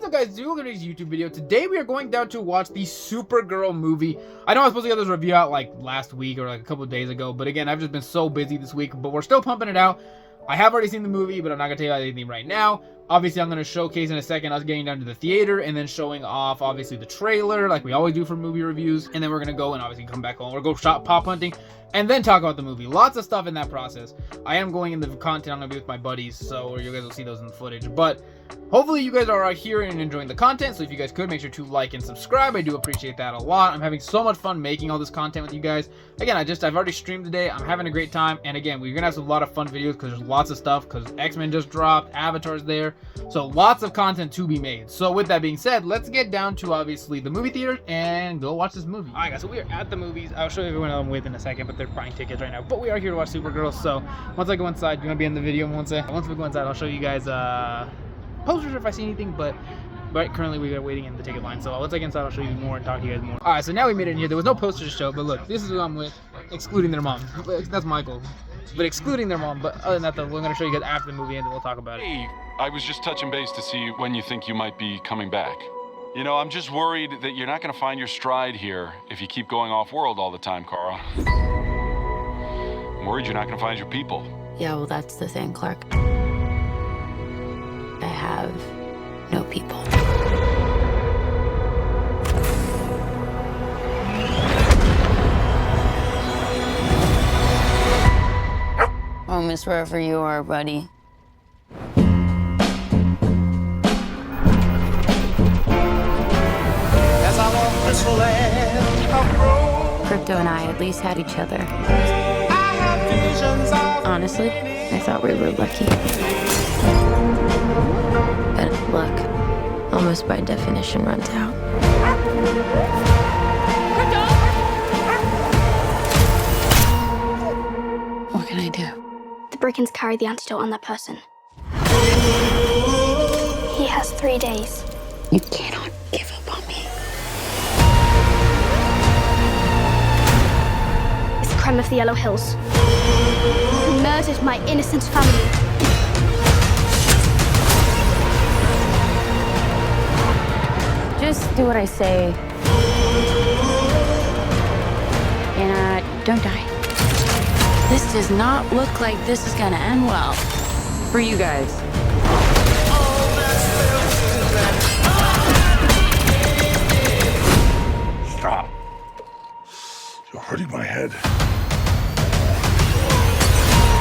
up, guys? Welcome to today's YouTube video. Today we are going down to watch the Supergirl movie. I know I was supposed to get this review out like last week or like a couple of days ago, but again, I've just been so busy this week, but we're still pumping it out. I have already seen the movie, but I'm not going to tell you anything right now. Obviously, I'm going to showcase in a second us getting down to the theater and then showing off, obviously, the trailer like we always do for movie reviews. And then we're going to go and obviously come back home. We'll go shop pop hunting and then talk about the movie. Lots of stuff in that process. I am going in the content. I'm going to be with my buddies, so you guys will see those in the footage. But hopefully you guys are here and enjoying the content. So if you guys could, make sure to like and subscribe. I do appreciate that a lot. I'm having so much fun making all this content with you guys. Again, I've already streamed today. I'm having a great time. And again, we're going to have a lot of fun videos because there's lots of stuff because X-Men just dropped, Avatar's there. So lots of content to be made. So with that being said, let's get down to obviously the movie theater and go watch this movie. All right, guys, so we are at the movies. I'll show you everyone I'm with in a second, but they're buying tickets right now. But we are here to watch Supergirl. So once I go inside, you want to be in the video once we go inside, I'll show you guys posters if I see anything, but currently we are waiting in the ticket line. So once I get inside, I'll show you more and talk to you guys more. All right, so now we made it in here. There was no poster to show, but look, this is who I'm with, excluding their mom. That's Michael. But excluding their mom. But other than that, though, we're going to show you guys after the movie and then we'll talk about it. Hey, I was just touching base to see when you think you might be coming back. You know, I'm just worried that you're not going to find your stride here if you keep going off-world all the time, Kara. I'm worried you're not going to find your people. Yeah, well, that's the thing, Clark. I have no people. Home is wherever you are, buddy. As I walk this land of road, Crypto and I at least had each other. I have visions of Honestly, I thought we were lucky. But luck, almost by definition, runs out. What can I do? The Brigands carry the antidote on that person. He has 3 days. You cannot give up on me. It's the crime of the Yellow Hills. He murdered my innocent family. Just do what I say. And don't die. This does not look like this is gonna end well. For you guys. Stop. You're hurting my head.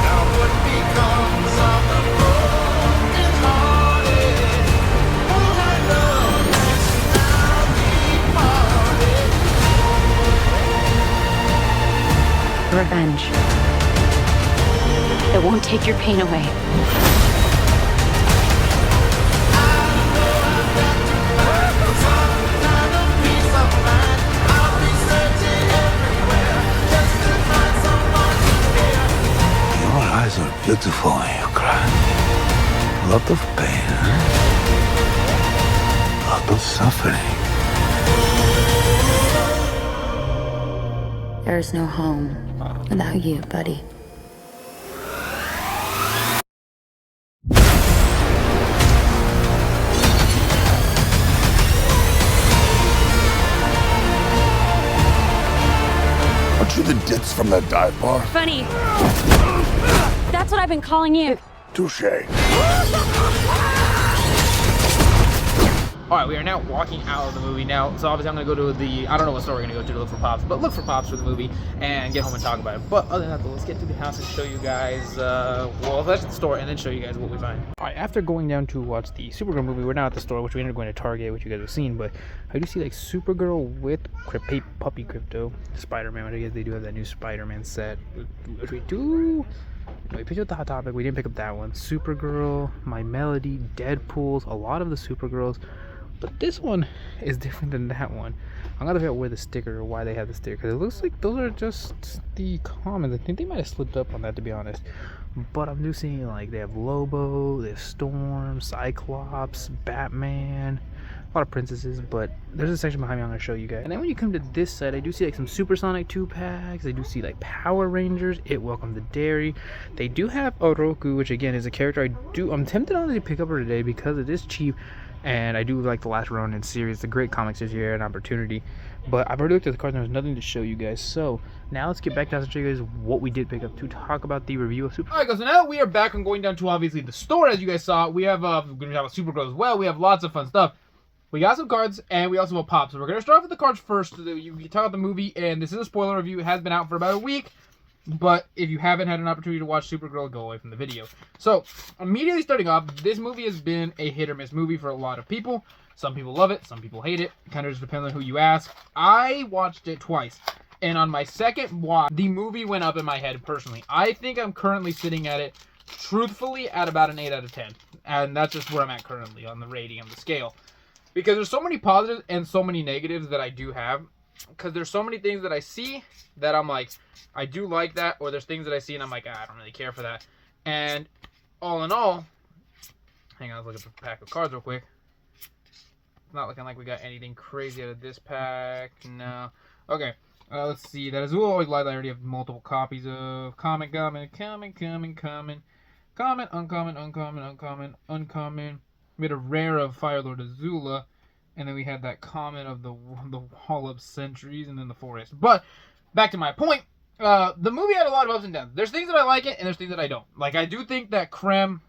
now what becomes of the broken hearted. All I know is now departed. Revenge. It won't take your pain away. Your eyes are beautiful when you cry. A lot of pain, huh? A lot of suffering. There's no home without you, buddy. Aren't you the ditz from that dive bar? Funny. That's what I've been calling you. Touche. All right, we are now walking out of the movie now. So obviously I'm going to go to the, I don't know what store we're going to go to look for Pops, but look for Pops for the movie and get home and talk about it. But other than that, though, let's get to the house and show you guys, well, let's at the store and then show you guys what we find. All right, after going down to watch the Supergirl movie, we're now at the store, which we ended up going to Target, which you guys have seen, but I do see like Supergirl with Puppy Crypto, Spider-Man, which I guess they do have that new Spider-Man set, which we do. No, we picked up the Hot Topic, we didn't pick up that one. Supergirl, My Melody, Deadpool's, a lot of the Supergirls. But this one is different than that one. I'm gonna figure out where the sticker or why they have the sticker, because it looks like those are just the commons. I think they might have slipped up on that, to be honest. But I'm just seeing like they have Lobo, they have Storm, Cyclops, Batman, a lot of princesses. But there's a section behind me I'm gonna show you guys. And then when you come to this side, I do see like some Supersonic 2-packs. I do see like Power Rangers, It Welcome to Dairy. They do have Oroku, which again is a character I'm tempted on to pick up her today because it is cheap. And I do like the last Ronin series. It's a great comics this year, an opportunity. But I've already looked at the cards and there's nothing to show you guys. So now let's get back down to show you guys what we did pick up to talk about the review of Supergirl. Alright guys, so now we are back and going down to obviously the store. As you guys saw, we have we're going to talk about Supergirl as well. We have lots of fun stuff. We got some cards and we also have a pop. So we're going to start off with the cards first. You can talk about the movie, and this is a spoiler review. It has been out for about a week. But if you haven't had an opportunity to watch Supergirl, go away from the video. So, immediately starting off, this movie has been a hit or miss movie for a lot of people. Some people love it, some people hate it. Kind of just depends on who you ask. I watched it twice. And on my second watch, the movie went up in my head personally. I think I'm currently sitting at it, truthfully, at about an 8 out of 10. And that's just where I'm at currently on the rating, on the scale. Because there's so many positives and so many negatives that I do have. Because there's so many things that I see that I'm like, I do like that, or there's things that I see and I'm like, I don't really care for that. And all in all, hang on, let's look at the pack of cards real quick. It's not looking like we got anything crazy out of this pack. No. Okay, let's see. That Azul Always Light I already have multiple copies of. Common, uncommon. We had a rare of Firelord Azula. And then we had that common of the Hall of Centuries and then the Forest. But back to my point. The movie had a lot of ups and downs. There's things that I like it, and there's things that I don't. Like, I do think that Krem,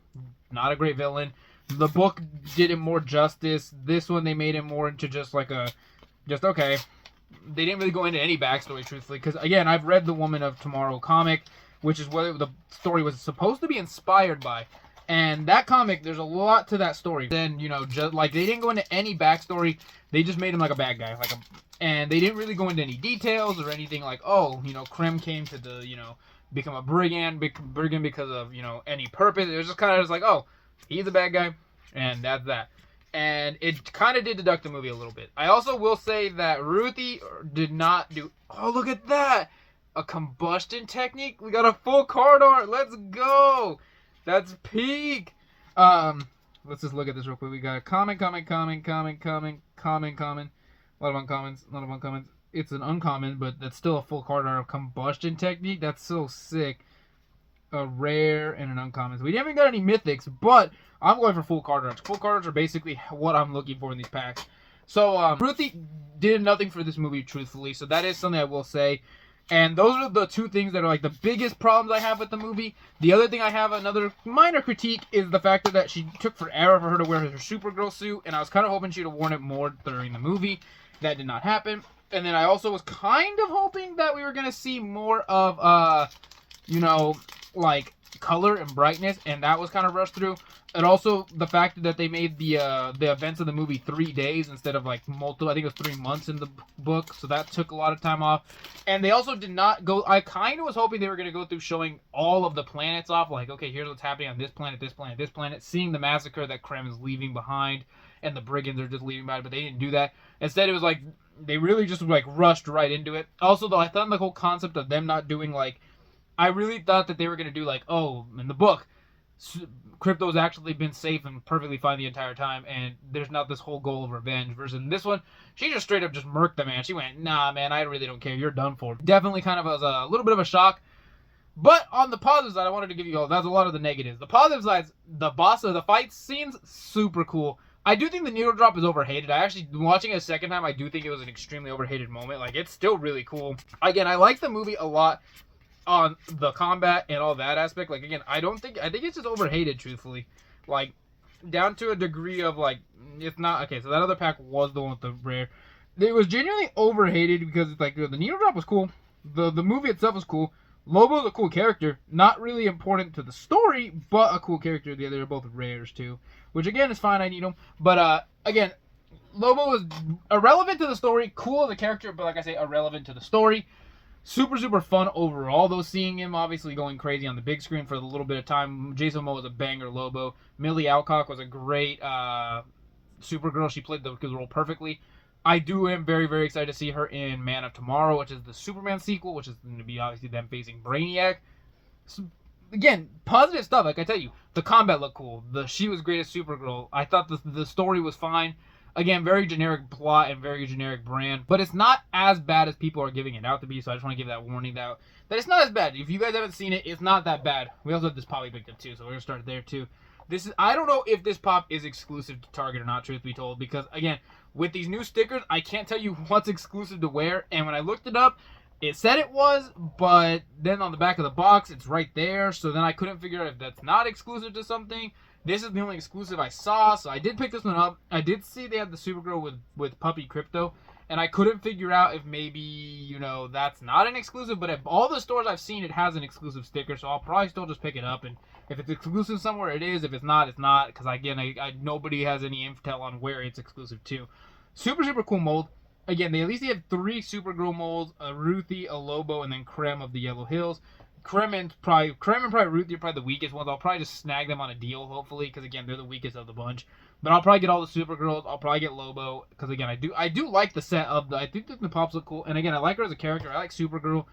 not a great villain. The book did him more justice. This one, they made him more into just like okay. They didn't really go into any backstory, truthfully. Because, again, I've read the Woman of Tomorrow comic, which is what the story was supposed to be inspired by. And that comic, there's a lot to that story. Then, you know, just like they didn't go into any backstory. They just made him like a bad guy, and they didn't really go into any details or anything like, oh, you know, Krem came to the, you know, become a brigand because of, you know, any purpose. It was just kind of just like, oh, he's a bad guy, and that's that. And it kind of did deduct the movie a little bit. I also will say that Ruthie did not do, oh, look at that, a combustion technique. We got a full card art. Let's go. That's peak. Let's just look at this real quick. We got common. A lot of uncommons. It's an uncommon, but that's still a full card art of combustion technique. That's so sick. A rare and an uncommon. So we haven't got any mythics, but I'm going for full card arts. Full card arts are basically what I'm looking for in these packs. So Ruthie did nothing for this movie, truthfully. So that is something I will say. And those are the two things that are like the biggest problems I have with the movie. The other thing I have, another minor critique, is the fact that she took forever for her to wear her Supergirl suit. And I was kind of hoping she'd have worn it more during the movie. That did not happen. And then I also was kind of hoping that we were going to see more of, you know, like color and brightness. And that was kind of rushed through. And also the fact that they made the events of the movie 3 days instead of like multiple, I think it was 3 months in the book. So that took a lot of time off. And they also did not go, I kind of was hoping they were going to go through showing all of the planets off. Like, okay, here's what's happening on this planet, this planet, this planet. Seeing the massacre that Krem is leaving behind. And the brigands are just leaving behind. But they didn't do that. Instead, it was like, they really just like rushed right into it. Also, though, I thought the whole concept of them not doing like, I really thought that they were going to do like, oh, in the book, Crypto's actually been safe and perfectly fine the entire time, and there's not this whole goal of revenge. Versus in this one, she just straight up just murked the man. She went, nah, man, I really don't care. You're done for. Definitely kind of was a little bit of a shock. But on the positive side, I wanted to give you all, that's a lot of the negatives. The positive sides, the boss of the fight scenes, super cool. I do think the needle drop is overhated. I actually, watching it a second time, I do think it was an extremely overhated moment. Like, it's still really cool. Again, I like the movie a lot on the combat and all that aspect. Like, again, I think it's just overhated, truthfully. Like, down to a degree of, like, it's not, okay, so that other pack was the one with the rare. It was genuinely overhated because, it's like, the needle drop was cool. The movie itself was cool. Lobo's a cool character. Not really important to the story, but a cool character. The other are both rares, too. Which, again, is fine. I need them. But, again, Lobo was irrelevant to the story. Cool as a character, but, like I say, irrelevant to the story. Super, super fun overall, though, seeing him obviously going crazy on the big screen for a little bit of time. Jason Momoa was a banger Lobo. Millie Alcock was a great Supergirl. She played the role perfectly. I am very, very excited to see her in Man of Tomorrow, which is the Superman sequel, which is going to be obviously them facing Brainiac. So, again, positive stuff, like I tell you. The combat looked cool. She was great as Supergirl. I thought the story was fine. Again, very generic plot and very generic brand. But it's not as bad as people are giving it out to be, so I just want to give that warning that it's not as bad. If you guys haven't seen it, it's not that bad. We also have this Poly picked up too, so we're going to start there too. I don't know if this pop is exclusive to Target or not, truth be told, because again, with these new stickers, I can't tell you what's exclusive to where, and when I looked it up, it said it was, but then on the back of the box, it's right there, so then I couldn't figure out if that's not exclusive to something. This is the only exclusive I saw, so I did pick this one up. I did see they had the Supergirl with Puppy Crypto, and I couldn't figure out if maybe, you know, that's not an exclusive, but at all the stores I've seen, it has an exclusive sticker, so I'll probably still just pick it up, and if it's exclusive somewhere, it is. If it's not, it's not, because again, nobody has any intel on where it's exclusive to. Super, super cool mold. Again, they at least have 3 Supergirl molds, a Ruthie, a Lobo, and then Krem of the Yellow Hills. Krem and probably Ruthie are probably the weakest ones. I'll probably just snag them on a deal, hopefully, because again, they're the weakest of the bunch. But I'll probably get all the Supergirls. I'll probably get Lobo, because again, I do like the set of I think the pops look cool, and again, I like her as a character. I like Supergirl.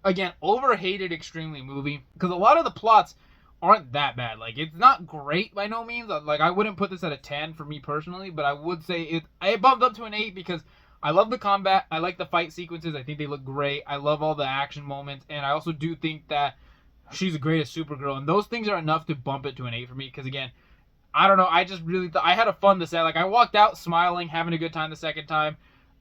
Again, overhated extremely movie, because a lot of the plots aren't that bad. Like, it's not great by no means. Like, I wouldn't put this at a 10 for me personally, but I would say I bumped up to an 8 because I love the combat. I like the fight sequences. I think they look great. I love all the action moments. And I also do think that she's the greatest Supergirl. And those things are enough to bump it to an 8 for me. Because, again, I don't know. I just really I had a fun to say. Like, I walked out smiling, having a good time the second time.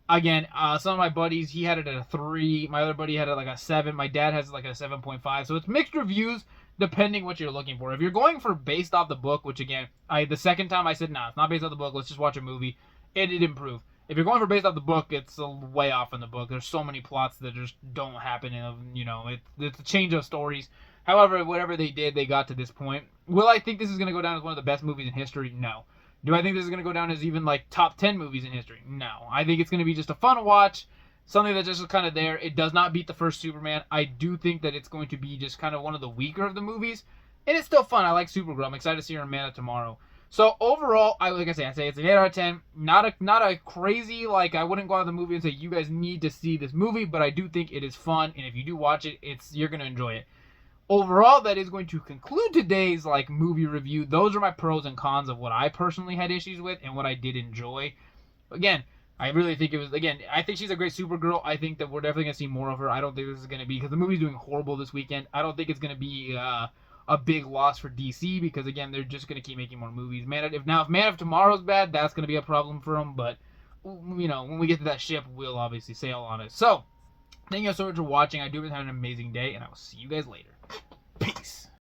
Again, some of my buddies, he had it at a 3. My other buddy had it like a 7. My dad has it like a 7.5. So it's mixed reviews depending what you're looking for. If you're going for based off the book, which, again, the second time I said, nah, it's not based off the book. Let's just watch a movie. It did improve. If you're going for based off the book, it's way off in the book. There's so many plots that just don't happen. You know, it's a change of stories. However, whatever they did, they got to this point. Will I think this is going to go down as one of the best movies in history? No. Do I think this is going to go down as even like top 10 movies in history? No. I think it's going to be just a fun watch. Something that's just kind of there. It does not beat the first Superman. I do think that it's going to be just kind of one of the weaker of the movies. And it's still fun. I like Supergirl. I'm excited to see her in Man of Tomorrow. So overall, like I say it's an 8 out of 10. Not a crazy, like, I wouldn't go out of the movie and say you guys need to see this movie, but I do think it is fun, and if you do watch it, you're gonna enjoy it. Overall, that is going to conclude today's like movie review. Those are my pros and cons of what I personally had issues with and what I did enjoy. Again, I really think I think she's a great Supergirl. I think that we're definitely gonna see more of her. I don't think this is gonna be, because the movie's doing horrible this weekend. I don't think it's gonna be a big loss for DC, because again, they're just going to keep making more movies. If Man of Tomorrow's bad, that's going to be a problem for them, but you know, when we get to that ship, we'll obviously sail on it. So thank you guys so much for watching. I do have an amazing day, and I will see you guys later. Peace.